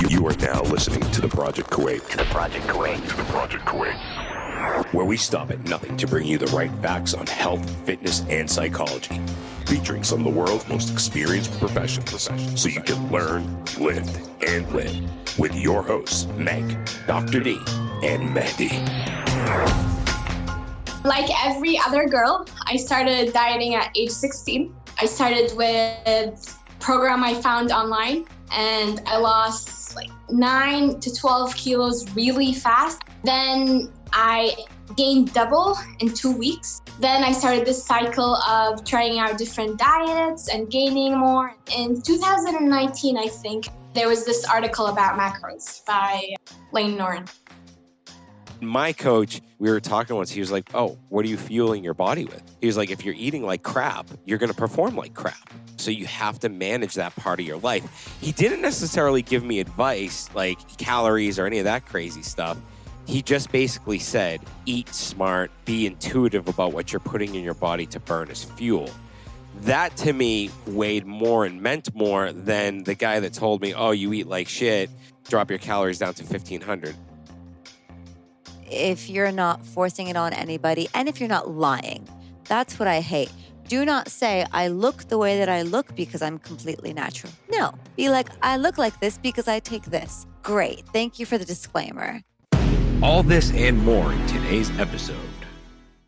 You are now listening to the Project Kuwait. Where we stop at nothing to bring you the right facts on health, fitness, and psychology. Featuring some of the world's most experienced professionals. So you can learn, live, and live. With your hosts, Meg, Dr. D, and Mehdi. Like every other girl, I started dieting at age 16. I started with a program I found online, and I lost like 9 to 12 kilos really fast. Then I gained double in 2 weeks. Then I started this cycle of trying out different diets and gaining more. In 2019, I think, there was this article about macros by Lane Norton. My coach, we were talking once, he was like, oh, what are you fueling your body with? He was like, if you're eating like crap, you're going to perform like crap. So you have to manage that part of your life. He didn't necessarily give me advice like calories or any of that crazy stuff. He just basically said, eat smart, be intuitive about what you're putting in your body to burn as fuel. That to me weighed more and meant more than the guy that told me, oh, you eat like shit, drop your calories down to 1,500. If you're not forcing it on anybody and if you're not lying, that's what I hate. Do not say, I look the way that I look because I'm completely natural. No, be like, I look like this because I take this. Great. Thank you for the disclaimer. All this and more in today's episode.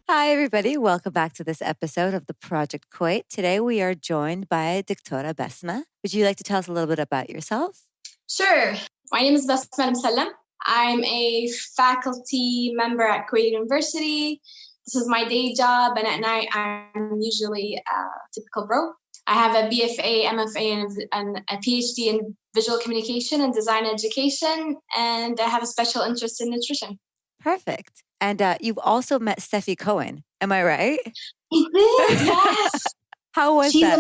Hi, everybody. Welcome back to this episode of the Project Kuwait. Today, we are joined by Dr. Besma. Would you like to tell us a little bit about yourself? Sure. My name is Besma Almusallam. I'm a faculty member at Kuwait University. This is my day job, and at night I'm usually a typical bro. I have a BFA, MFA, and a PhD in visual communication and design education, and I have a special interest in nutrition. Perfect. And you've also met Steffi Cohen. Am I right? I did, yes. How was She's that?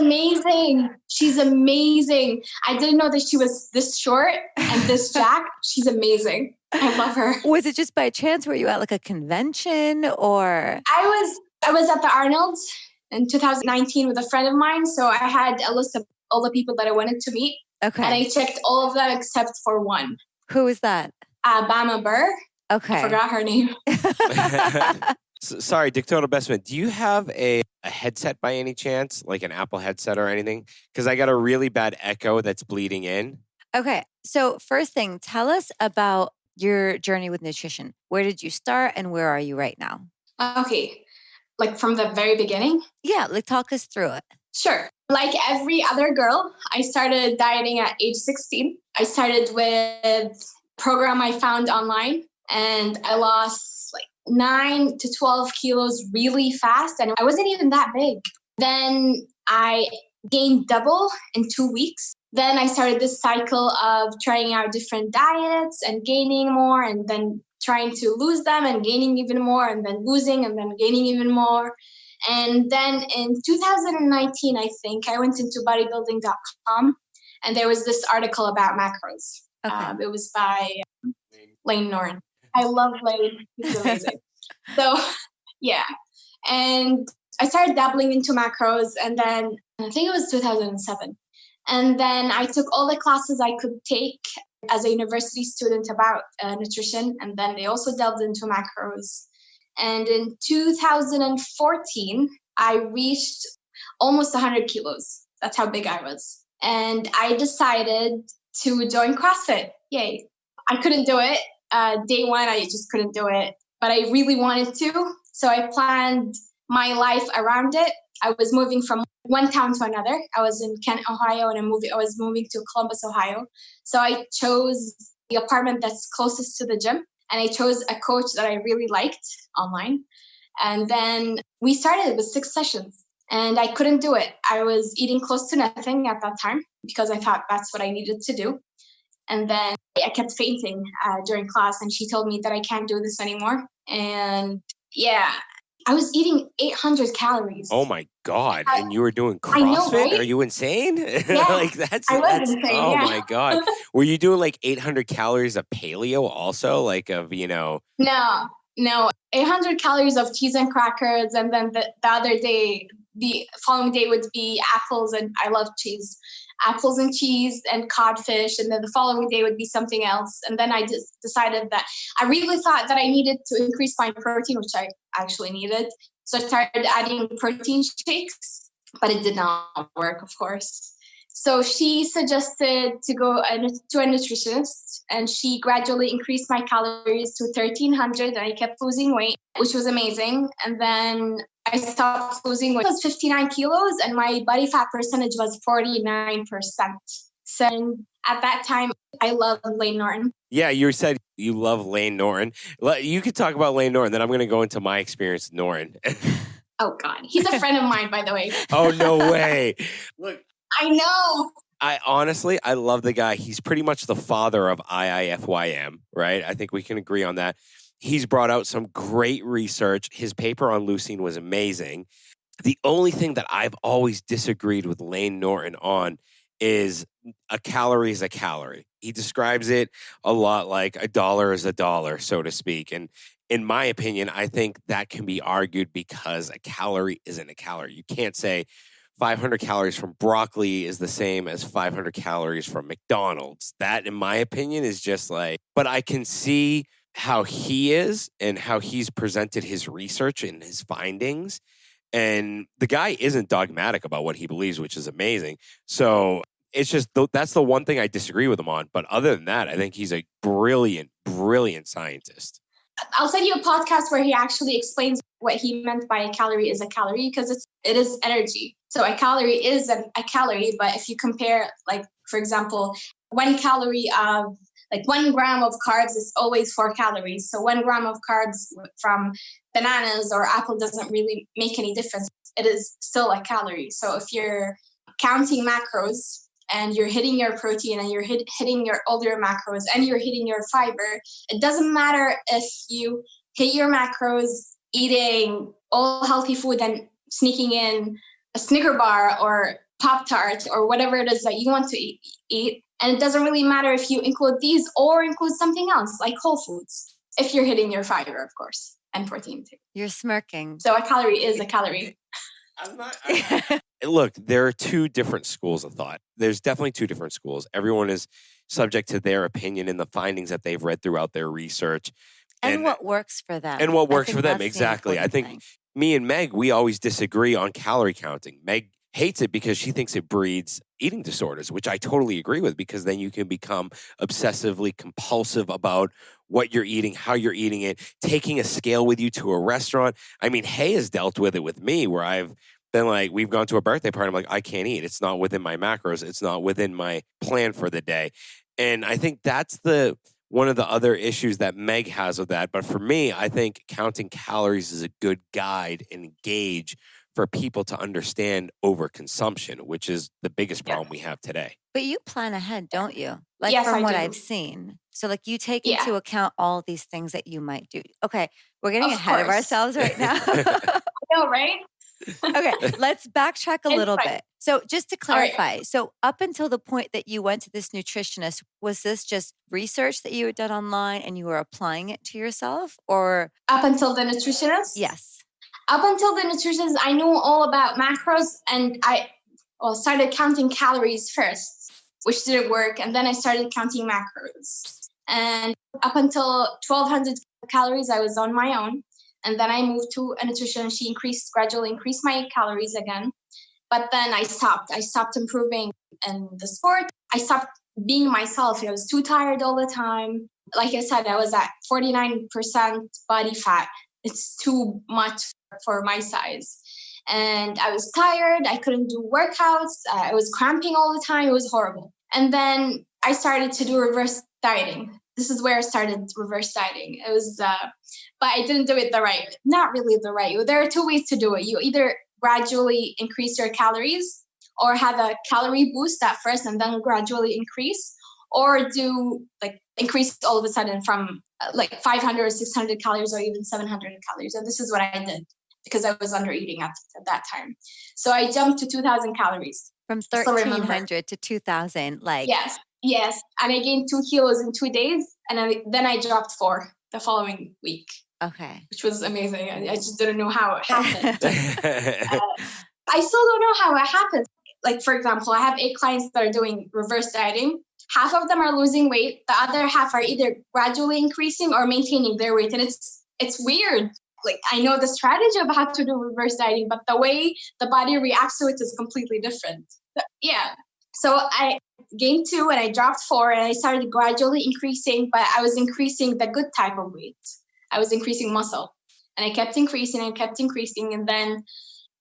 She's amazing. I didn't know that she was this short and this jacked. She's amazing. I love her. Was it just by chance? Were you at like a convention or? I was at the Arnold's in 2019 with a friend of mine. So I had a list of all the people that I wanted to meet. Okay. And I checked all of them except for one. Who is that? Bama Burr. Okay. I forgot her name. Sorry, Dr. Besma, do you have a headset by any chance? Like an Apple headset or anything? Because I got a really bad echo that's bleeding in. Okay. So first thing, tell us about your journey with nutrition. Where did you start and where are you right now? Okay. Like from the very beginning? Yeah, like talk us through it. Sure. Like every other girl, I started dieting at age 16. I started with a program I found online, and I lost like 9 to 12 kilos really fast, and I wasn't even that big. Then I gained double in 2 weeks. Then I started this cycle of trying out different diets and gaining more, and then trying to lose them and gaining even more, and then losing and then gaining even more. And then in 2019, I think, I went into bodybuilding.com, and there was this article about macros. Okay. It was by Lane Norton. I love Lane. He's amazing. So, yeah. And I started dabbling into macros, and then I think it was 2007. And then I took all the classes I could take as a university student about nutrition, and then they also delved into macros. And in 2014, I reached almost 100 kilos. That's how big I was. And I decided to join CrossFit. Yay. I couldn't do it. Day one, I just couldn't do it. But I really wanted to. So I planned my life around it. I was moving from one town to another. I was in Kent, Ohio, and I was moving to Columbus, Ohio. So I chose the apartment that's closest to the gym. And I chose a coach that I really liked online. And then we started with 6 sessions. And I couldn't do it. I was eating close to nothing at that time because I thought that's what I needed to do. And then I kept fainting during class. And she told me that I can't do this anymore. And yeah, I was eating 800 calories. Oh my God. And you were doing CrossFit? I know, right? Are you insane? Yeah, like that's insane, oh yeah. my God. Were you doing like 800 calories of paleo also? Like of, No, 800 calories of cheese and crackers. And then the other day, the following day would be apples, and I love cheese. apples and cheese and codfish. And then the following day would be something else. And then I just decided that I really thought that I needed to increase my protein, which I actually needed. So I started adding protein shakes, but it did not work, of course. So she suggested to go to a nutritionist, and she gradually increased my calories to 1,300, and I kept losing weight, which was amazing. And then I stopped losing weight. It was 59 kilos, and my body fat percentage was 49%. So at that time, I loved Layne Norton. Yeah, you said you love Layne Norton. You could talk about Layne Norton, then I'm going to go into my experience with Norton. Oh, God. He's a friend of mine, by the way. Oh, no way. Look. I know. I love the guy. He's pretty much the father of IIFYM, right? I think we can agree on that. He's brought out some great research. His paper on leucine was amazing. The only thing that I've always disagreed with Layne Norton on is a calorie is a calorie. He describes it a lot like a dollar is a dollar, so to speak. And in my opinion, I think that can be argued because a calorie isn't a calorie. You can't say 500 calories from broccoli is the same as 500 calories from McDonald's. That, in my opinion, is just like, but I can see how he is and how he's presented his research and his findings. And the guy isn't dogmatic about what he believes, which is amazing. So it's just, that's the one thing I disagree with him on. But other than that, I think he's a brilliant, brilliant scientist. I'll send you a podcast where he actually explains what he meant by a calorie is a calorie, because it is energy. So a calorie is a calorie, but if you compare, like, for example, 1 calorie of, like 1 gram of carbs is always 4 calories. So 1 gram of carbs from bananas or apple doesn't really make any difference. It is still a calorie. So if you're counting macros and you're hitting your protein and you're hitting your all your macros and you're hitting your fiber, it doesn't matter if you hit your macros eating all healthy food and sneaking in a Snicker bar or Pop-Tart or whatever it is that you want to eat. And it doesn't really matter if you include these or include something else like whole foods, if you're hitting your fiber, of course, and protein too. You're smirking. So a calorie is a calorie. Look, there are 2 different schools of thought. There's definitely 2 different schools. Everyone is subject to their opinion and the findings that they've read throughout their research. And what works for them. And what works for them, exactly. I think me and Meg, we always disagree on calorie counting. Meg hates it because she thinks it breeds eating disorders, which I totally agree with, because then you can become obsessively compulsive about what you're eating, how you're eating it, taking a scale with you to a restaurant. I mean, Hay has dealt with it with me where I've been like, we've gone to a birthday party. I'm like, I can't eat. It's not within my macros. It's not within my plan for the day. And I think that's one of the other issues that Meg has with that. But for me, I think counting calories is a good guide and gauge for people to understand overconsumption, which is the biggest problem we have today. But you plan ahead, don't you? Like, yes, from what do. I've seen. So like you take into account all these things that you might do. Okay, we're getting ahead of ourselves right now. I know, right? Okay, let's backtrack a little bit. So just to clarify, so up until the point that you went to this nutritionist, was this just research that you had done online and you were applying it to yourself, or? Up until the nutritionist? Yes. Up until the nutritionist, I knew all about macros, and I started counting calories first, which didn't work. And then I started counting macros. And up until 1,200 calories, I was on my own. And then I moved to a nutritionist. She gradually increased my calories again. But then I stopped. I stopped improving in the sport. I stopped being myself. I was too tired all the time. Like I said, I was at 49% body fat. It's too much for my size. And I was tired. I couldn't do workouts. I was cramping all the time. It was horrible. And then I started to do reverse dieting. This is where I started reverse dieting. It was, but I didn't do it the right way. Not really the right way. There are 2 ways to do it. You either gradually increase your calories or have a calorie boost at first and then gradually increase, or do like increase all of a sudden from like 500 or 600 calories or even 700 calories. And this is what I did because I was under eating at that time. So I jumped to 2,000 calories. From 1,300 to 2,000, like. Yes. And I gained 2 kilos in 2 days. And then I dropped 4 the following week. Okay. Which was amazing. I just didn't know how it happened. I still don't know how it happened. like, for example, I have 8 clients that are doing reverse dieting. Half of them are losing weight. The other half are either gradually increasing or maintaining their weight. And it's weird. Like, I know the strategy of how to do reverse dieting, but the way the body reacts to it is completely different. Yeah. So I gained 2 and I dropped 4 and I started gradually increasing, but I was increasing the good type of weight. I was increasing muscle and I kept increasing and kept increasing. And then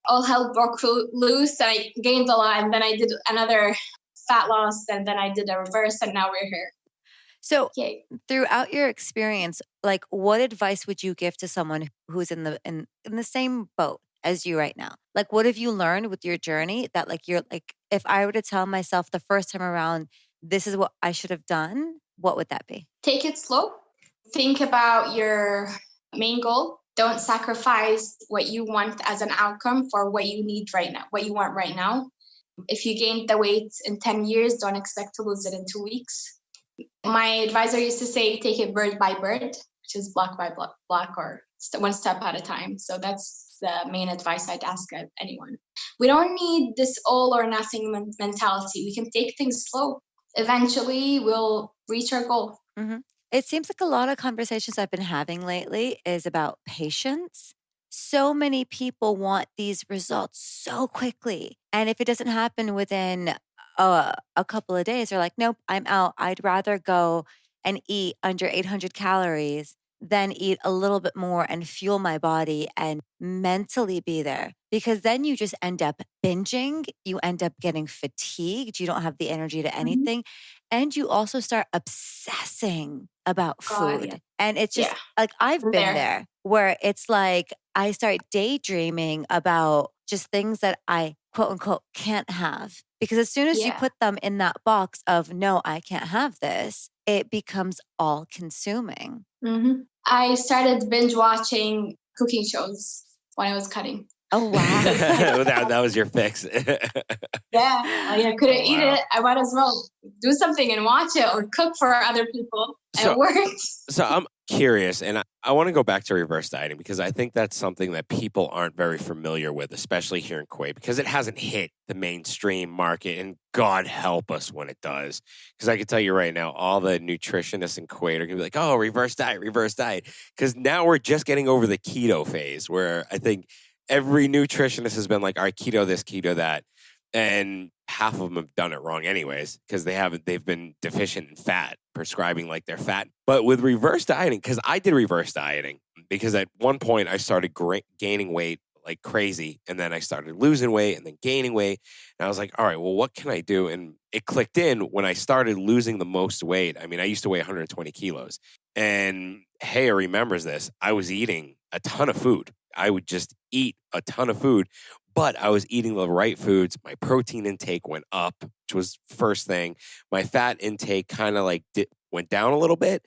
all hell broke loose. I gained a lot. And then I did another fat loss and then I did a reverse and now we're here. So Yay. throughout your experience, like what advice would you give to someone who's in the same boat as you right now? Like what have you learned with your journey that like you're like, if I were to tell myself the first time around, this is what I should have done, what would that be? Take it slow. Think about your main goal. Don't sacrifice what you want as an outcome for what you need right now, what you want right now. If you gained the weight in 10 years, don't expect to lose it in 2 weeks. My advisor used to say, take it bird by bird, which is block by block or one step at a time. So that's the main advice I'd ask anyone. We don't need this all or nothing mentality. We can take things slow. Eventually, we'll reach our goal. Mm-hmm. It seems like a lot of conversations I've been having lately is about patience. So many people want these results so quickly. And if it doesn't happen within a couple of days, they're like, nope, I'm out. I'd rather go and eat under 800 calories than eat a little bit more and fuel my body and mentally be there. Because then you just end up binging. You end up getting fatigued. You don't have the energy to anything. And you also start obsessing about food. Yeah. And it's just like, I've been there where it's like, I start daydreaming about just things that I quote unquote can't have. Because as soon as you put them in that box of, no, I can't have this, it becomes all consuming. Mm-hmm. I started binge watching cooking shows when I was cutting. Oh, wow. that was your fix. I couldn't eat it. I might as well do something and watch it or cook for other people. And it worked. So I'm curious, and I want to go back to reverse dieting because I think that's something that people aren't very familiar with, especially here in Kuwait, because it hasn't hit the mainstream market, and God help us when it does. Because I can tell you right now, all the nutritionists in Kuwait are going to be like, oh, reverse diet. Because now we're just getting over the keto phase where I think every nutritionist has been like, all right, keto this, keto that. And half of them have done it wrong anyways, because they've been deficient in fat, prescribing like they're fat. But with reverse dieting, because I did reverse dieting, because at one point I started gaining weight like crazy. And then I started losing weight and then gaining weight. And I was like, all right, well, what can I do? And it clicked in when I started losing the most weight. I mean, I used to weigh 120 kilos. And Haya remembers this. I was eating a ton of food. I would just eat a ton of food, but I was eating the right foods. My protein intake went up, which was first thing. My fat intake kind of like went down a little bit,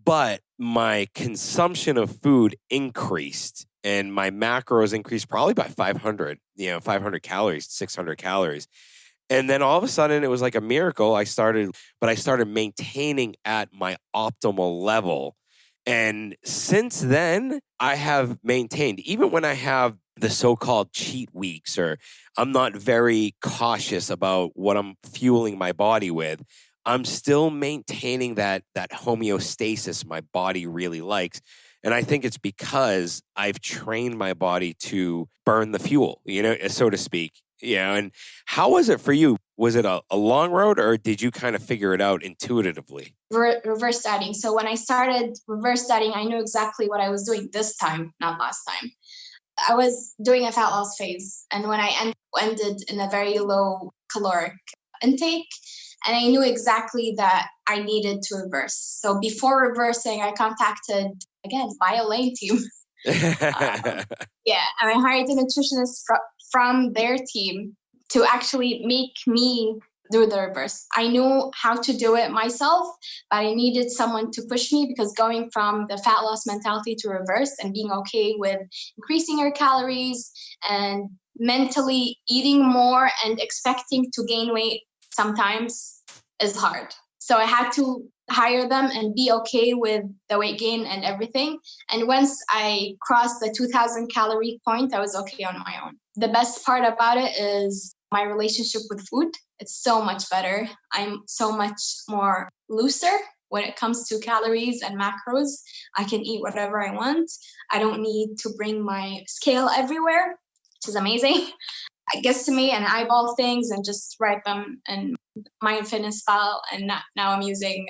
but my consumption of food increased and my macros increased probably by 500 calories, 600 calories. And then all of a sudden it was like a miracle. I started maintaining at my optimal level. And since then, I have maintained, even when I have the so-called cheat weeks, or I'm not very cautious about what I'm fueling my body with, I'm still maintaining that homeostasis my body really likes. And I think it's because I've trained my body to burn the fuel, so to speak. And how was it for you? Was it a long road, or did you kind of figure it out intuitively? Reverse dieting. So when I started reverse dieting, I knew exactly what I was doing this time, not last time. I was doing a fat loss phase. And when I ended in a very low caloric intake, and I knew exactly that I needed to reverse. So before reversing, I contacted, again, BioLane team. And I hired a nutritionist from their team to actually make me do the reverse. I knew how to do it myself, but I needed someone to push me, because going from the fat loss mentality to reverse and being okay with increasing your calories and mentally eating more and expecting to gain weight sometimes is hard. So I had to hire them and be okay with the weight gain and everything. And once I crossed the 2,000 calorie point, I was okay on my own. The best part about it is my relationship with food. It's so much better. I'm so much more looser when it comes to calories and macros. I can eat whatever I want. I don't need to bring my scale everywhere, which is amazing. I guess to me and eyeball things and just write them in MyFitnessPal. And now I'm using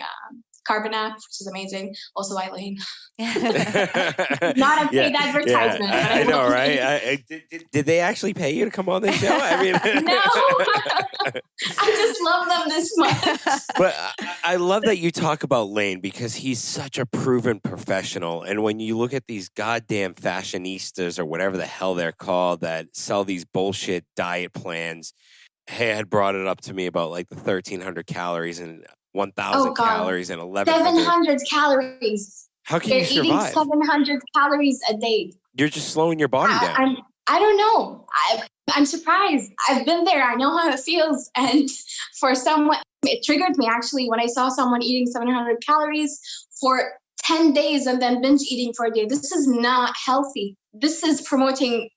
Carbon app, which is amazing. Also, Eileen. Not a paid advertisement. Yeah, But I know, right? Did they actually pay you to come on this show? I mean, no, I just love them this much. But I love that you talk about Lane because he's such a proven professional. And when you look at these goddamn fashionistas or whatever the hell they're called that sell these bullshit diet plans, hey, had brought it up to me about like the 1,300 calories and 1,000 calories and 1,100. 700 calories. How can They're you survive? eating 700 calories a day. You're just slowing your body down. I don't know. I'm surprised. I've been there. I know how it feels. And for someone, it triggered me actually when I saw someone eating 700 calories for 10 days and then binge eating for a day. This is not healthy. This is promoting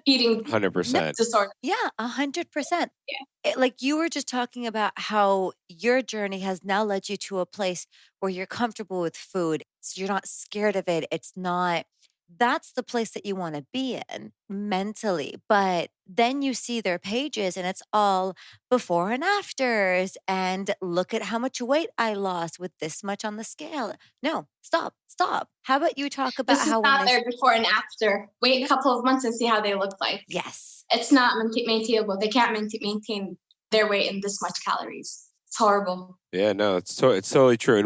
eating 100% Yeah, 100%. Yeah. Like you were just talking about how your journey has now led you to a place where you're comfortable with food. You're not scared of it. That's the place that you want to be in mentally. But then you see their pages and it's all before and afters. And look at how much weight I lost with this much on the scale. No, stop. How about you talk about this how is not their before and after. Wait a couple of months and see how they look like. Yes. It's not maintainable. They can't maintain their weight in this much calories. It's horrible. Yeah, no, it's totally true.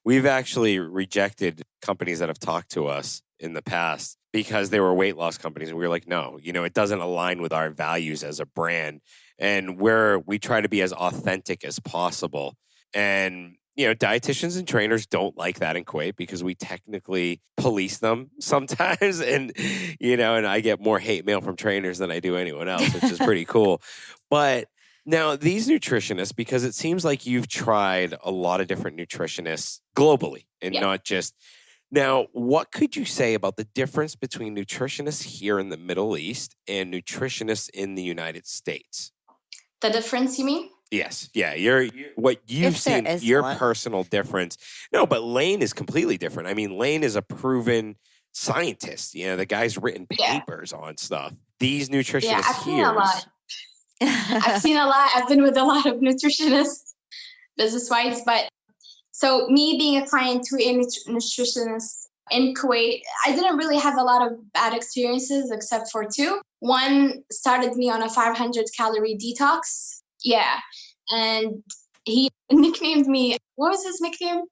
We've actually rejected companies that have talked to us in the past because they were weight loss companies. And we were like, no, it doesn't align with our values as a brand. And we try to be as authentic as possible. And, dietitians and trainers don't like that in Kuwait because we technically police them sometimes. And, and I get more hate mail from trainers than I do anyone else, which is pretty cool. But now these nutritionists, because it seems like you've tried a lot of different nutritionists globally and not just. Now, what could you say about the difference between nutritionists here in the Middle East and nutritionists in the United States? The difference, you mean? Yes. Yeah. What you've seen, your personal difference. No, but Lane is completely different. I mean, Lane is a proven scientist. The guy's written papers on stuff. These nutritionists I've seen here. a lot. I've seen a lot. I've been with a lot of nutritionists, business-wise. But so me being a client to a nutritionist in Kuwait, I didn't really have a lot of bad experiences except for two. One started me on a 500-calorie detox. Yeah. And he nicknamed me, what was his nickname?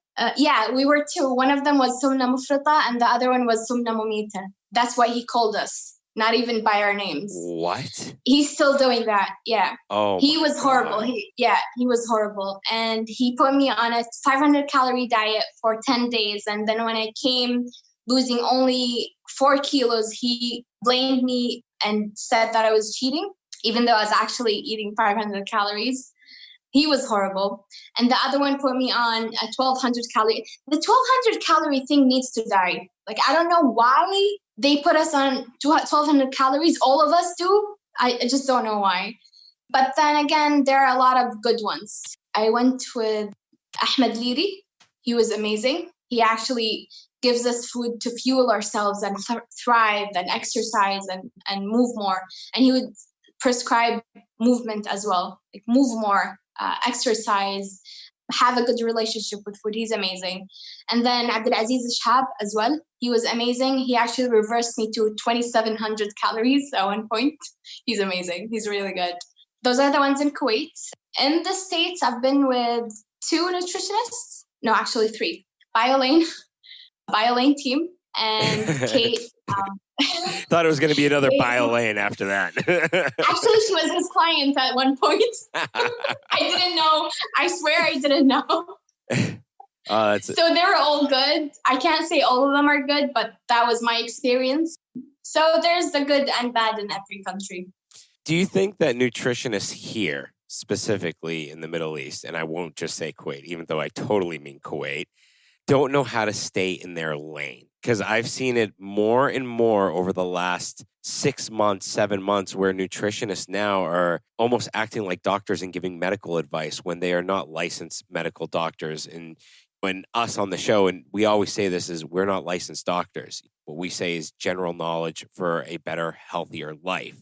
We were two. One of them was Sumna Mufrita and the other one was Sumna Mumita. That's what he called us, not even by our names. What? He's still doing that. Yeah. Oh, he was horrible. He was horrible. And he put me on a 500-calorie diet for 10 days. And then when I came losing only 4 kilos, he blamed me and said that I was cheating, even though I was actually eating 500 calories. He was horrible. And the other one put me on a 1,200 calorie. The 1,200 calorie thing needs to die. Like, I don't know why they put us on 1,200 calories. All of us do. I just don't know why. But then again, there are a lot of good ones. I went with Ahmed Liri. He was amazing. He actually gives us food to fuel ourselves and thrive and exercise and move more. And he would prescribe movement as well, like move more, exercise, have a good relationship with food. He's amazing. And then Abdulaziz Shahab as well. He was amazing. He actually reversed me to 2,700 calories at one point. He's amazing. He's really good. Those are the ones in Kuwait. In the States, I've been with 2 nutritionists. No, actually 3. BioLane team, and Kate. Thought it was going to be another BioLane after that. Actually, she was his client at one point. I didn't know. I swear I didn't know. So they were all good. I can't say all of them are good, but that was my experience. So there's the good and bad in every country. Do you think that nutritionists here, specifically in the Middle East, and I won't just say Kuwait, even though I totally mean Kuwait, don't know how to stay in their lane? because I've seen it more and more over the last 6 months, 7 months, where nutritionists now are almost acting like doctors and giving medical advice when they are not licensed medical doctors. And when us on the show, and we always say this, is we're not licensed doctors. What we say is general knowledge for a better, healthier life.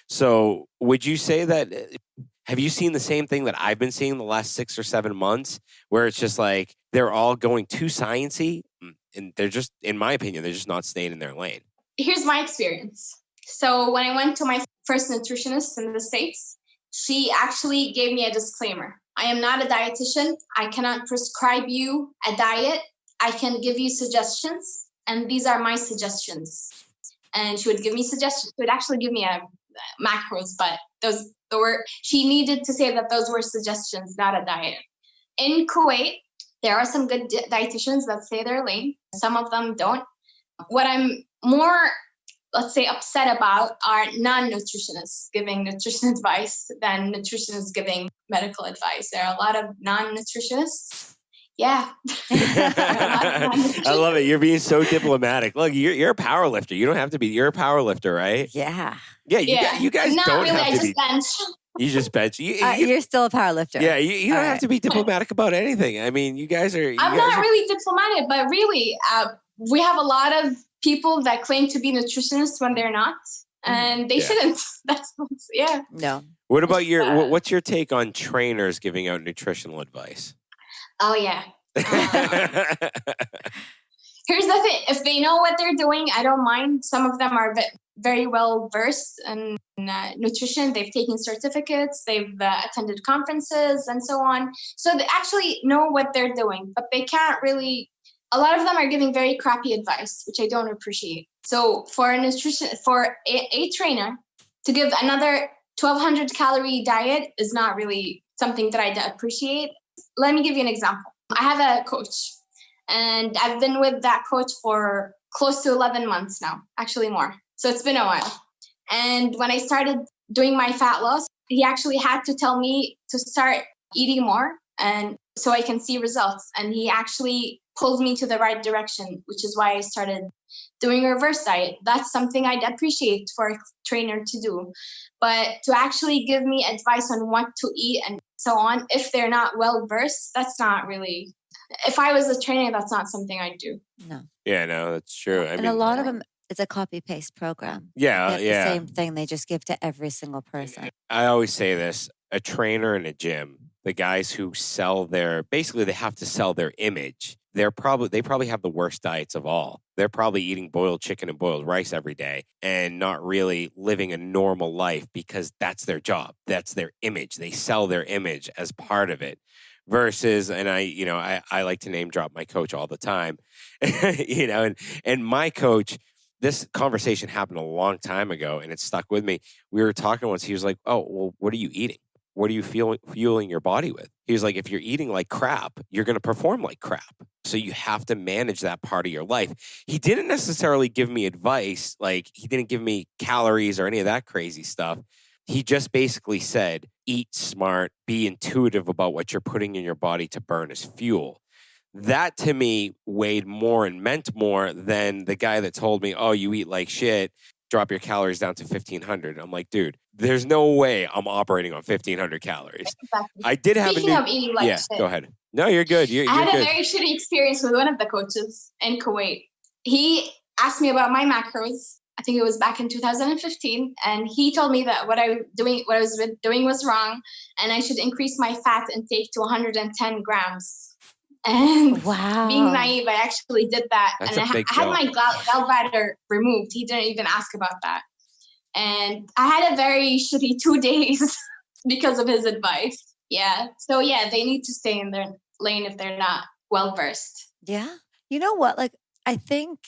So would you say that, have you seen the same thing that I've been seeing the last 6 or 7 months, where it's just like they're all going too sciencey, and they're just, in my opinion, they're just not staying in their lane? Here's my experience. So when I went to my first nutritionist in the States, she actually gave me a disclaimer. I am not a dietitian. I cannot prescribe you a diet. I can give you suggestions, and these are my suggestions. And she would give me suggestions. She would actually give me macros, but she needed to say that those were suggestions, not a diet. In Kuwait, there are some good dietitians that say their lane. Some of them don't. What I'm more, let's say, upset about are non-nutritionists giving nutrition advice than nutritionists giving medical advice. There are a lot of non-nutritionists. Yeah. I love it. You're being so diplomatic. Look, you're a power lifter. You don't have to be. You're a power lifter, right? Yeah. Yeah. You guys not don't really, have to I just be. bench. You just bench. You're still a power lifter. Yeah, you don't have to be diplomatic about anything. I mean, you guys are. I'm not really diplomatic, but really, we have a lot of people that claim to be nutritionists when they're not, and they shouldn't. No. What about what's your take on trainers giving out nutritional advice? Oh yeah. Here's the thing: if they know what they're doing, I don't mind. Some of them are very well versed in nutrition. They've taken certificates, they've attended conferences, and so on. So they actually know what they're doing, but they can't really. A lot of them are giving very crappy advice, which I don't appreciate. So for a trainer to give another 1,200 calorie diet is not really something that I appreciate. Let me give you an example. I have a coach, and I've been with that coach for close to 11 months now, actually more. So it's been a while. And when I started doing my fat loss, he actually had to tell me to start eating more, and so I can see results. And he actually pulled me to the right direction, which is why I started doing a reverse diet. That's something I'd appreciate for a trainer to do. But to actually give me advice on what to eat and so on, if they're not well versed, that's not really. If I was a trainer, that's not something I'd do. No. Yeah, no, that's true. And a lot of them, it's a copy-paste program. Yeah. The same thing they just give to every single person. I always say this, a trainer in a gym, the guys who basically they have to sell their image. They probably have the worst diets of all. They're probably eating boiled chicken and boiled rice every day and not really living a normal life because that's their job. That's their image. They sell their image as part of it. Versus, and I like to name drop my coach all the time, and my coach, this conversation happened a long time ago and it stuck with me. We were talking once. He was like, "Oh, well, what are you eating? What are you fueling your body with?" He was like, "If you're eating like crap, you're going to perform like crap. So you have to manage that part of your life." He didn't necessarily give me advice. Like, he didn't give me calories or any of that crazy stuff. He just basically said, eat smart, be intuitive about what you're putting in your body to burn as fuel. That to me weighed more and meant more than the guy that told me, "Oh, you eat like shit, drop your calories down to 1,500. I'm like, dude, there's no way I'm operating on 1,500 calories. Exactly. I did have Speaking of eating like shit. Go ahead. No, you're good. I had good. a very shitty experience with one of the coaches in Kuwait. He asked me about my macros. I think it was back in 2015, and he told me that what I was doing was wrong, and I should increase my fat intake to 110 grams. And wow. Being naive, I actually did that. That's and I had my gallbladder removed. He didn't even ask about that. And I had a very shitty 2 days because of his advice. Yeah. So yeah, they need to stay in their lane if they're not well versed. Yeah. You know what? Like, I think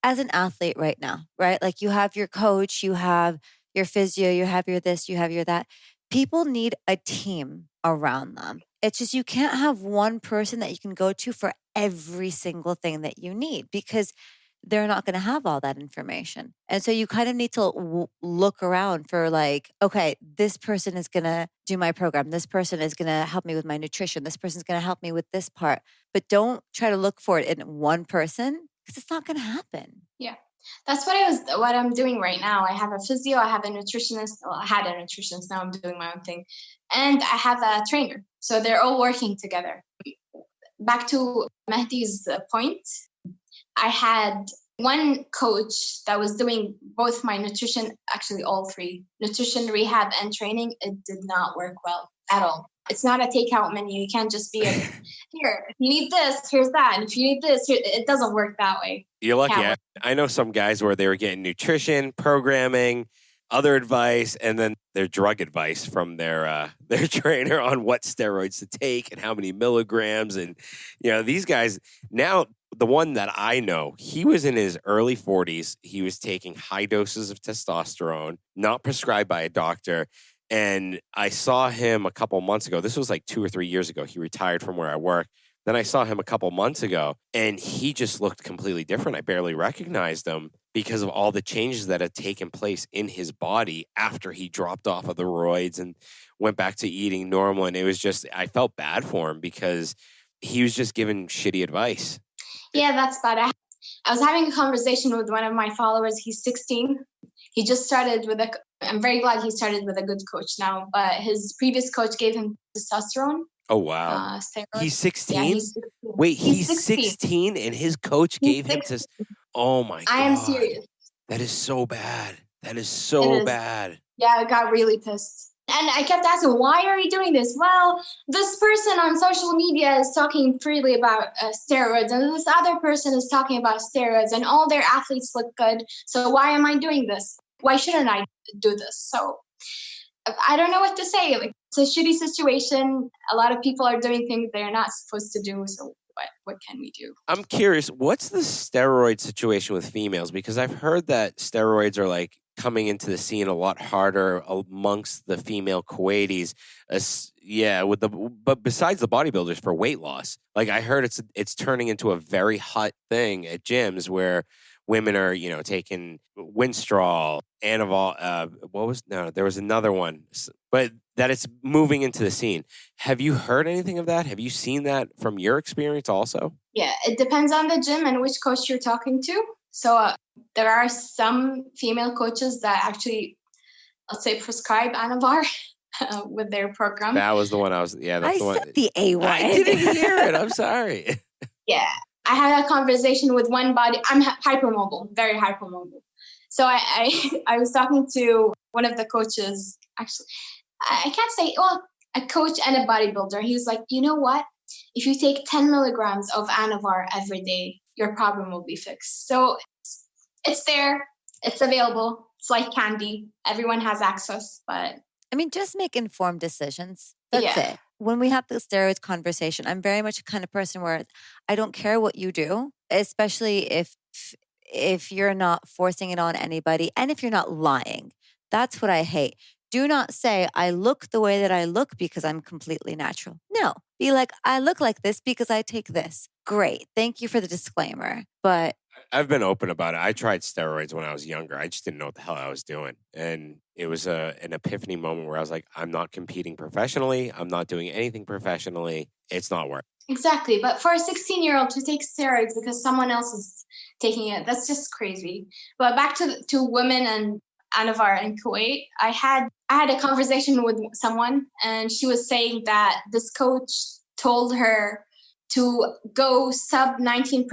as an athlete right now, right? Like, you have your coach, you have your physio, you have your this, you have your that. People need a team around them. It's just, you can't have one person that you can go to for every single thing that you need, because they're not going to have all that information. And so you kind of need to look around for, like, okay, this person is going to do my program. This person is going to help me with my nutrition. This person's going to help me with this part. But don't try to look for it in one person, because it's not going to happen. Yeah. That's what I'm doing right now. I have a physio, I have a nutritionist. Well, I had a nutritionist, now I'm doing my own thing. And I have a trainer. So they're all working together. Back to Mehdi's point, I had one coach that was doing both my nutrition, actually all three, nutrition, rehab, and training. It did not work well at all. It's not a takeout menu. You can't just be here, if you need this, here's that. And if you need this, it doesn't work that way. You're lucky. I know some guys where they were getting nutrition, programming, other advice, and then their drug advice from their trainer on what steroids to take and how many milligrams. And, these guys now, the one that I know, he was in his early 40s. He was taking high doses of testosterone, not prescribed by a doctor. And I saw him a couple months ago. This was like 2 or 3 years ago. He retired from where I work. Then I saw him a couple months ago, and he just looked completely different. I barely recognized him because of all the changes that had taken place in his body after he dropped off of the roids and went back to eating normal. And it was just, I felt bad for him because he was just giving shitty advice. Yeah, that's bad. I was having a conversation with one of my followers. He's 16. He just started I'm very glad he started with a good coach now, but his previous coach gave him testosterone. Oh, wow. He's 16? Yeah, he's 16. Wait, he's 16 and his coach gave him to... Oh, my God. I am serious. That is so bad. That is so bad. Yeah, I got really pissed. And I kept asking, why are you doing this? Well, this person on social media is talking freely about steroids, and this other person is talking about steroids, and all their athletes look good. So why am I doing this? Why shouldn't I do this? So I don't know what to say. Like, it's a shitty situation. A lot of people are doing things they're not supposed to do. So what can we do? I'm curious, what's the steroid situation with females? Because I've heard that steroids are like coming into the scene a lot harder amongst the female Kuwaitis. But besides the bodybuilders for weight loss, like I heard it's turning into a very hot thing at gyms where women are, taking Winstrol, Anavar, there was another one, but that it's moving into the scene. Have you heard anything of that? Have you seen that from your experience also? Yeah, it depends on the gym and which coach you're talking to. So there are some female coaches that actually, let's say, prescribe Anavar with their program. That was the one that's the one. Said the A one. I didn't hear it. I'm sorry. Yeah. I had a conversation with one body. I'm hypermobile, very hypermobile. So I was talking to one of the coaches. Actually, I can't say, a coach and a bodybuilder. He was like, you know what? If you take 10 milligrams of Anavar every day, your problem will be fixed. So it's there. It's available. It's like candy. Everyone has access. But I mean, just make informed decisions. That's it. When we have the steroids conversation, I'm very much a kind of person where I don't care what you do, especially if you're not forcing it on anybody and if you're not lying. That's what I hate. Do not say, I look the way that I look because I'm completely natural. No, be like, I look like this because I take this. Great. Thank you for the disclaimer. But I've been open about it. I tried steroids when I was younger. I just didn't know what the hell I was doing. And it was an epiphany moment where I was like, I'm not competing professionally. I'm not doing anything professionally. It's not working. Exactly. But for a 16-year-old to take steroids because someone else is taking it, that's just crazy. But back to women and Anavar in Kuwait, I had a conversation with someone, and she was saying that this coach told her to go sub 19%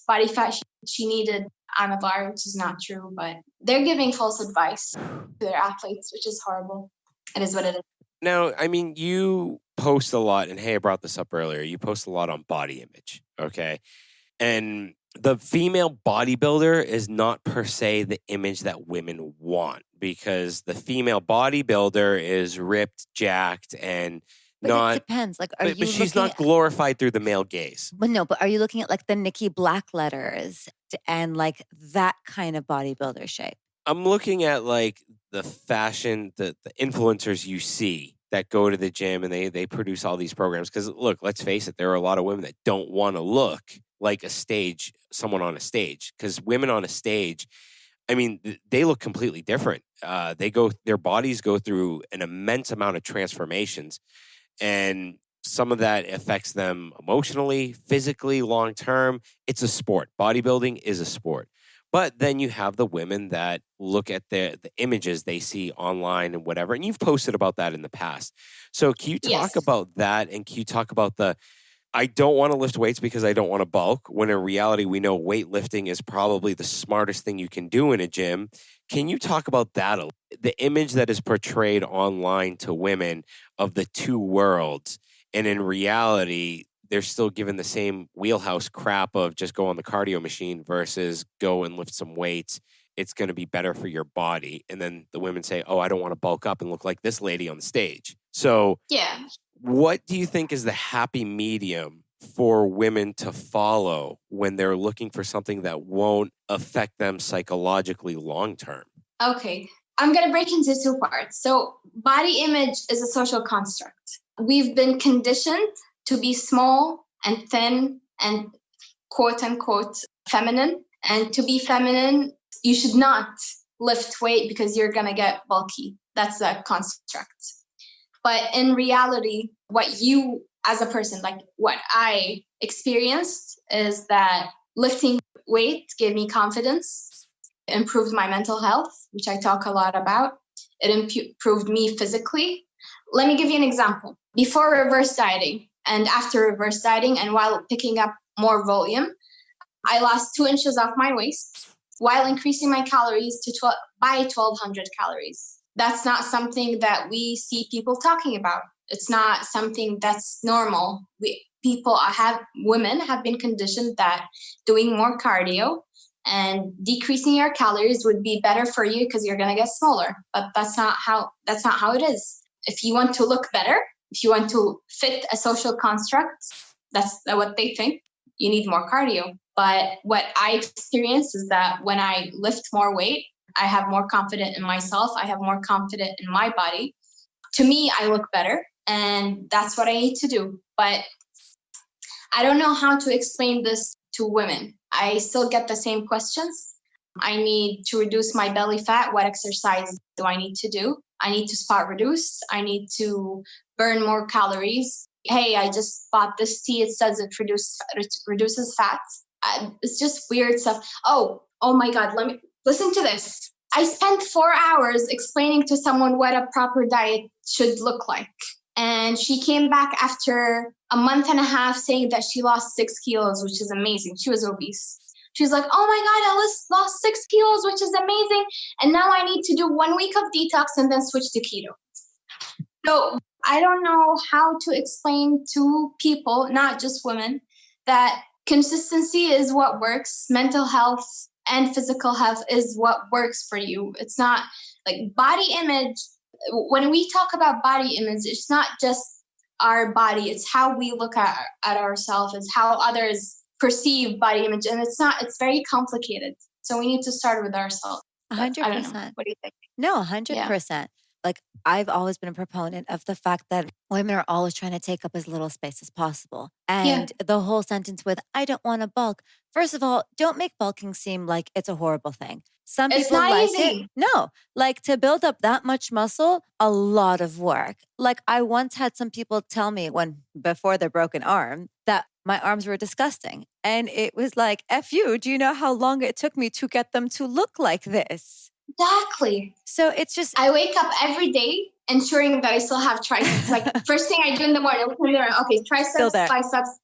body fat. She needed Anavar, which is not true, but they're giving false advice to their athletes, which is horrible. It is what it is. Now, I mean, you post a lot, and hey, I brought this up earlier. You post a lot on body image, okay? And the female bodybuilder is not per se the image that women want, because the female bodybuilder is ripped, jacked, and it depends. Like, but she's not glorified through the male gaze. But no, but are you looking at like the Nikki Black letters and like that kind of bodybuilder shape? I'm looking at like the fashion, the influencers you see that go to the gym and they produce all these programs. Because look, let's face it, there are a lot of women that don't want to look like someone on a stage. Because women on a stage, I mean, they look completely different. Their bodies go through an immense amount of transformations. And Some of that affects them emotionally, physically, long term. It's a sport. Bodybuilding is a sport. But then you have the women that look at the images they see online and whatever. And you've posted about that in the past. So can you talk Yes. about that? And can you talk about I don't want to lift weights because I don't want to bulk, when in reality, we know weightlifting is probably the smartest thing you can do in a gym. Can you talk about that? The image that is portrayed online to women of the two worlds. And in reality, they're still given the same wheelhouse crap of just go on the cardio machine versus go and lift some weights. It's going to be better for your body. And then the women say, oh, I don't want to bulk up and look like this lady on the stage. So Yeah. what do you think is the happy medium for women to follow when they're looking for something that won't affect them psychologically long term? Okay. I'm going to break into two parts. So body image is a social construct. We've been conditioned to be small and thin and quote unquote feminine. And to be feminine, you should not lift weight because you're going to get bulky. That's a construct. But in reality, what you as a person, like what I experienced, is that lifting weight gave me confidence, improved my mental health, which I talk a lot about. It improved me physically. Let me give you an example. Before reverse dieting and after reverse dieting, and while picking up more volume, I lost 2 inches off my waist while increasing my calories to by 1,200 calories. That's not something that we see people talking about. It's not something that's normal. Women have been conditioned that doing more cardio and decreasing your calories would be better for you because you're going to get smaller. But that's not how it is. If you want to look better, if you want to fit a social construct, that's what they think, you need more cardio. But what I experienced is that when I lift more weight, I have more confidence in myself. I have more confidence in my body. To me, I look better, and that's what I need to do. But I don't know how to explain this to women. I still get the same questions. I need to reduce my belly fat. What exercise do I need to do? I need to spot reduce. I need to burn more calories. Hey, I just bought this tea. It says it reduces fat. It's just weird stuff. Oh my God. Let me listen to this. I spent 4 hours explaining to someone what a proper diet should look like. And she came back after a month and a half saying that she lost 6 kilos, which is amazing. She was obese. She's like, oh my God, I lost 6 kilos, which is amazing. And now I need to do 1 week of detox and then switch to keto. So I don't know how to explain to people, not just women, that consistency is what works. Mental health and physical health is what works for you. It's not like body image. When we talk about body image, it's not just our body. It's how we look at ourselves. It's how others perceive body image. And it's very complicated. So we need to start with ourselves. 100%. I don't know. What do you think? No, 100%. Yeah. Like, I've always been a proponent of the fact that women are always trying to take up as little space as possible. And the whole sentence with, I don't want to bulk. First of all, don't make bulking seem like it's a horrible thing. Some It's people not like easy. it. No, like to build up that much muscle, a lot of work. Like I once had some people tell me before their broken arm that my arms were disgusting. And it was like, F you, do you know how long it took me to get them to look like this? Exactly. So it's just, I wake up every day ensuring that I still have triceps. Like first thing I do in the morning, okay, triceps, biceps.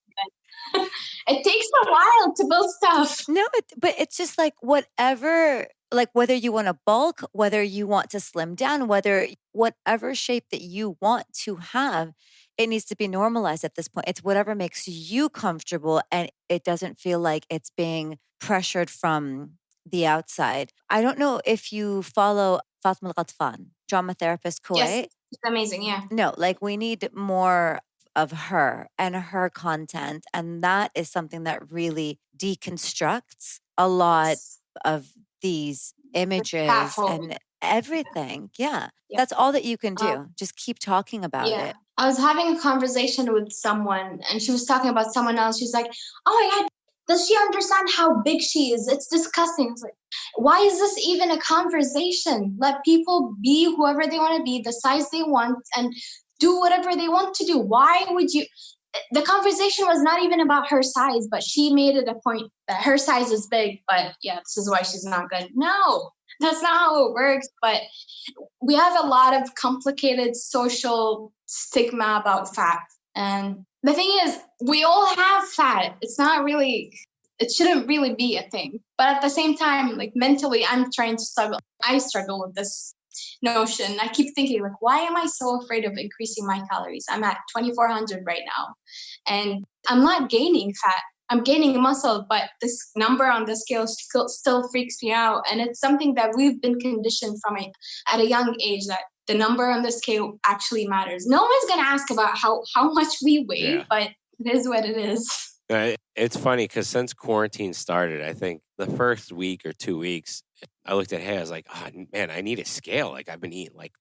It takes a while to build stuff. No, but it's just like whatever, like whether you want to bulk, whether you want to slim down, whatever shape that you want to have, it needs to be normalized at this point. It's whatever makes you comfortable and it doesn't feel like it's being pressured from the outside. I don't know if you follow Fatma Al-Ghatfan, drama therapist, Kuwait. Yes, it's amazing, yeah. No, like we need more of her and her content. And that is something that really deconstructs a lot of these images and everything. Yeah. That's all that you can do. Just keep talking about it. I was having a conversation with someone and she was talking about someone else. She's like, oh my God, does she understand how big she is? It's disgusting. It's like, why is this even a conversation? Let people be whoever they want to be, the size they want, and do whatever they want to do. Why would you? The conversation was not even about her size, but she made it a point that her size is big, but yeah, this is why she's not good. No, that's not how it works. But we have a lot of complicated social stigma about fat. And the thing is, we all have fat. It's not really, it shouldn't really be a thing. But at the same time, like mentally, I'm trying to struggle. I struggle with this notion. I keep thinking, like, why am I so afraid of increasing my calories? I'm at 2,400 right now, and I'm not gaining fat. I'm gaining muscle, but this number on the scale still freaks me out. And it's something that we've been conditioned from at a young age, that the number on the scale actually matters. No one's going to ask about how much we weigh, but it is what it is. It's funny because since quarantine started, I think the first week or 2 weeks, I looked at Hay. I was like, oh, man, I need a scale. Like, I've been eating. Like,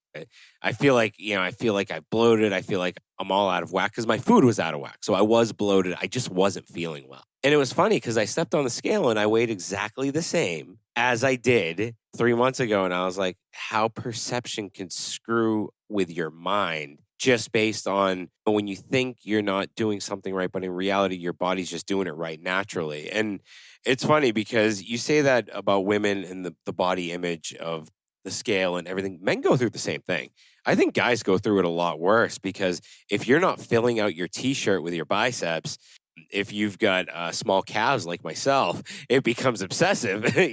I feel like, I've bloated. I feel like I'm all out of whack because my food was out of whack. So I was bloated. I just wasn't feeling well. And it was funny because I stepped on the scale and I weighed exactly the same as I did 3 months ago. And I was like, how perception can screw with your mind just based on when you think you're not doing something right, but in reality, your body's just doing it right naturally. And it's funny because you say that about women and the body image of the scale and everything. Men go through the same thing. I think guys go through it a lot worse because if you're not filling out your t-shirt with your biceps, if you've got small calves like myself, it becomes obsessive, and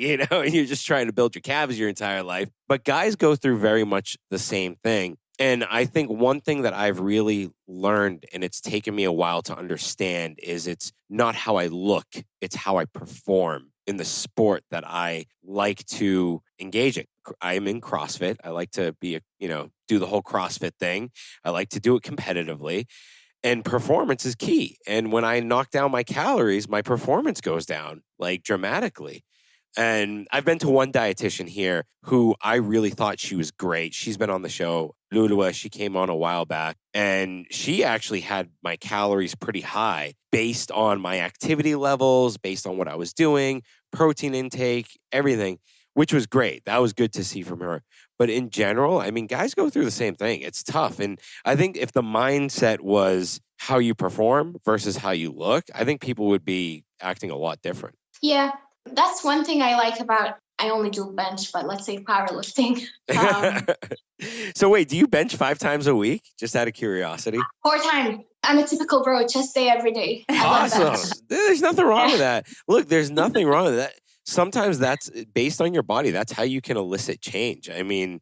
you're just trying to build your calves your entire life. But guys go through very much the same thing. And I think one thing that I've really learned, and it's taken me a while to understand, is it's not how I look, it's how I perform in the sport that I like to engage in. I'm in CrossFit. I like to do the whole CrossFit thing. I like to do it competitively. And performance is key. And when I knock down my calories, my performance goes down like dramatically. And I've been to one dietitian here who I really thought she was great. She's been on the show, Lulua. She came on a while back, and she actually had my calories pretty high based on my activity levels, based on what I was doing, protein intake, everything, which was great. That was good to see from her. But in general, I mean, guys go through the same thing. It's tough. And I think if the mindset was how you perform versus how you look, I think people would be acting a lot different. Yeah. That's one thing I like about, I only do bench, but let's say powerlifting. So wait, do you bench 5 times a week? Just out of curiosity. 4 times. I'm a typical bro, chest day every day. Awesome. There's nothing wrong with that. Look, there's nothing wrong with that. Sometimes that's based on your body. That's how you can elicit change. I mean,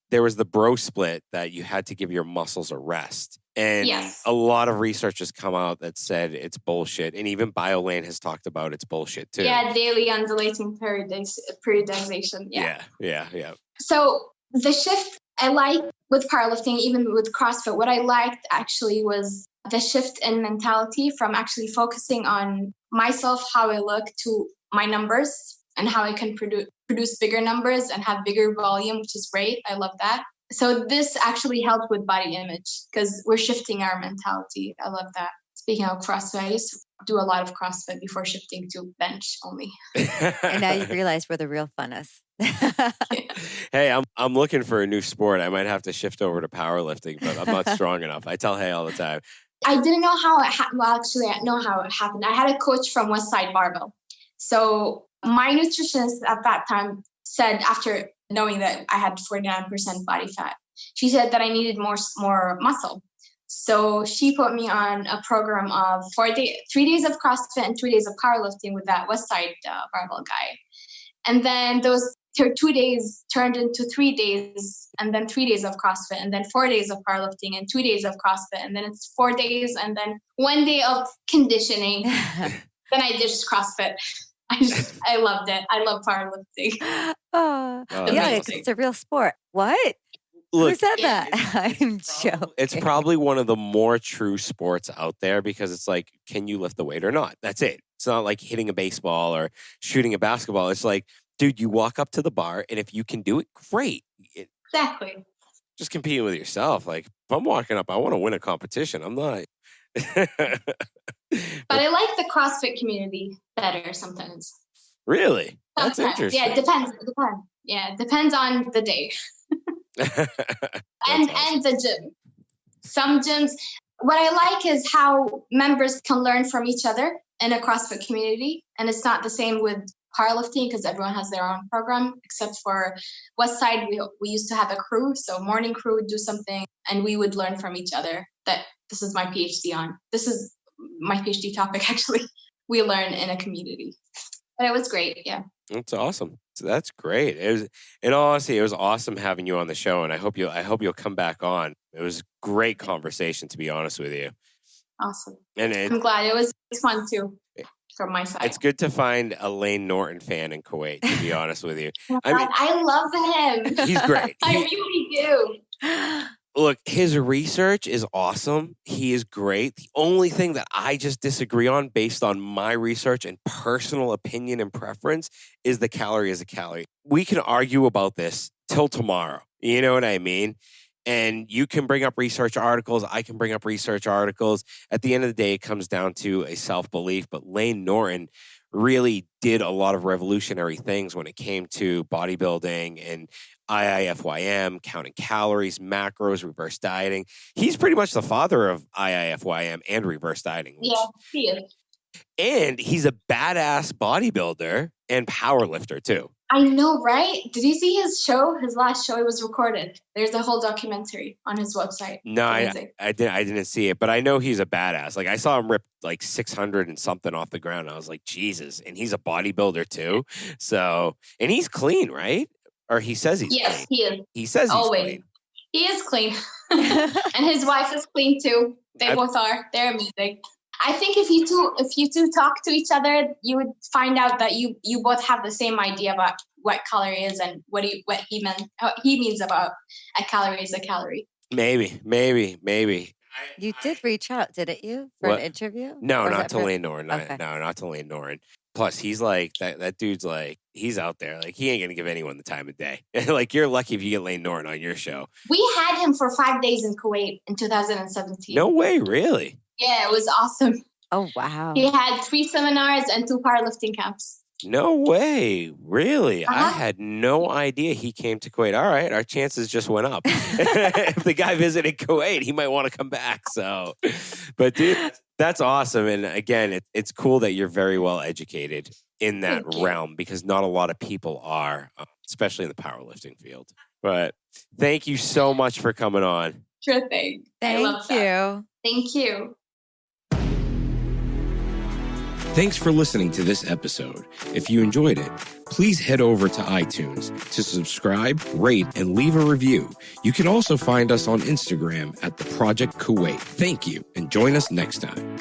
there was the bro split that you had to give your muscles a rest. And a lot of research has come out that said it's bullshit. And even BioLane has talked about it's bullshit too. Yeah, daily undulating periodization. Yeah. So the shift I like with powerlifting, even with CrossFit, what I liked actually was the shift in mentality from actually focusing on myself, how I look, to my numbers and how I can produce bigger numbers and have bigger volume, which is great. I love that. So this actually helped with body image because we're shifting our mentality. I love that. Speaking of CrossFit, I used to do a lot of CrossFit before shifting to bench only. And now you realize where the real fun is. Hey, I'm looking for a new sport. I might have to shift over to powerlifting, but I'm not strong enough. I tell Hay all the time. I didn't know how it happened. Well, actually, I know how it happened. I had a coach from Westside Barbell. So my nutritionist at that time said, after knowing that I had 49% body fat, she said that I needed more muscle. So she put me on a program of 3 days of CrossFit and 3 days of powerlifting with that Westside Barbell guy. And then those 2 days turned into 3 days, and then 3 days of CrossFit, and then 4 days of powerlifting, and 2 days of CrossFit, and then it's 4 days, and then 1 day of conditioning. Then I did just CrossFit. I loved it. I love powerlifting. Yeah, it's a real sport. What? Look, who said that? I'm joking. It's probably one of the more true sports out there because it's like, can you lift the weight or not? That's it. It's not like hitting a baseball or shooting a basketball. It's like, dude, you walk up to the bar, and if you can do it, great. Exactly. Just competing with yourself. Like, if I'm walking up, I want to win a competition. I'm not. But I like the CrossFit community better sometimes. Really? That's Sometimes. interesting. Yeah, it depends. Yeah, it depends on the day. and the gym. Some gyms, what I like is how members can learn from each other in a CrossFit community. And it's not the same with powerlifting because everyone has their own program, except for West Side, we used to have a crew. So morning crew would do something and we would learn from each other. That this is my PhD on. This is my PhD topic, actually. We learn in a community. But it was great, yeah. That's awesome. So that's great. It was, in all honesty, it was awesome having you on the show, and I hope you'll come back on. It was a great conversation, to be honest with you. Awesome. And I'm glad it was fun too, from my side. It's good to find a Layne Norton fan in Kuwait, to be honest with you. I love him. He's great. I really do. Look, his research is awesome. He is great. The only thing that I just disagree on based on my research and personal opinion and preference is the calorie is a calorie. We can argue about this till tomorrow. You know what I mean? And you can bring up research articles. I can bring up research articles. At the end of the day, it comes down to a self-belief. But Layne Norton really did a lot of revolutionary things when it came to bodybuilding and IIFYM, counting calories, macros, reverse dieting. He's pretty much the father of IIFYM and reverse dieting. Yeah, he is. And he's a badass bodybuilder and power lifter too. I know, right? Did you see his show? His last show, it was recorded. There's a whole documentary on his website. No, I didn't see it, but I know he's a badass. Like I saw him rip like 600 and something off the ground. I was like, Jesus. And he's a bodybuilder too. So, and he's clean, right? Or he says he's clean. Yes, he is. He says he's Always. clean. He is clean. And his wife is clean too. They both are. They're amazing. I think if you two talk to each other, you would find out that you both have the same idea about what calorie is and what he means about a calorie is a calorie. Maybe. You did reach out, didn't you, for an interview? No, Or not was to that for- Layne Norton. Okay. No, not to Layne Norton. Plus, he's like, that dude's like, he's out there. Like, he ain't going to give anyone the time of day. Like, you're lucky if you get Layne Norton on your show. We had him for 5 days in Kuwait in 2017. No way, really? Yeah, it was awesome. Oh, wow. He had 3 seminars and 2 powerlifting camps. No way, really? I Uh-huh. had no idea he came to Kuwait. All right, our chances just went up. If the guy visited Kuwait, he might want to come back. So, but dude, that's awesome. And again, it's cool that you're very well educated in that Thank you. realm because not a lot of people are, especially in the powerlifting field. But thank you so much for coming on. Sure thing. I love Thank that. you. Thank you. Thanks for listening to this episode. If you enjoyed it, please head over to iTunes to subscribe, rate, and leave a review. You can also find us on Instagram at The Project Kuwait. Thank you, and join us next time.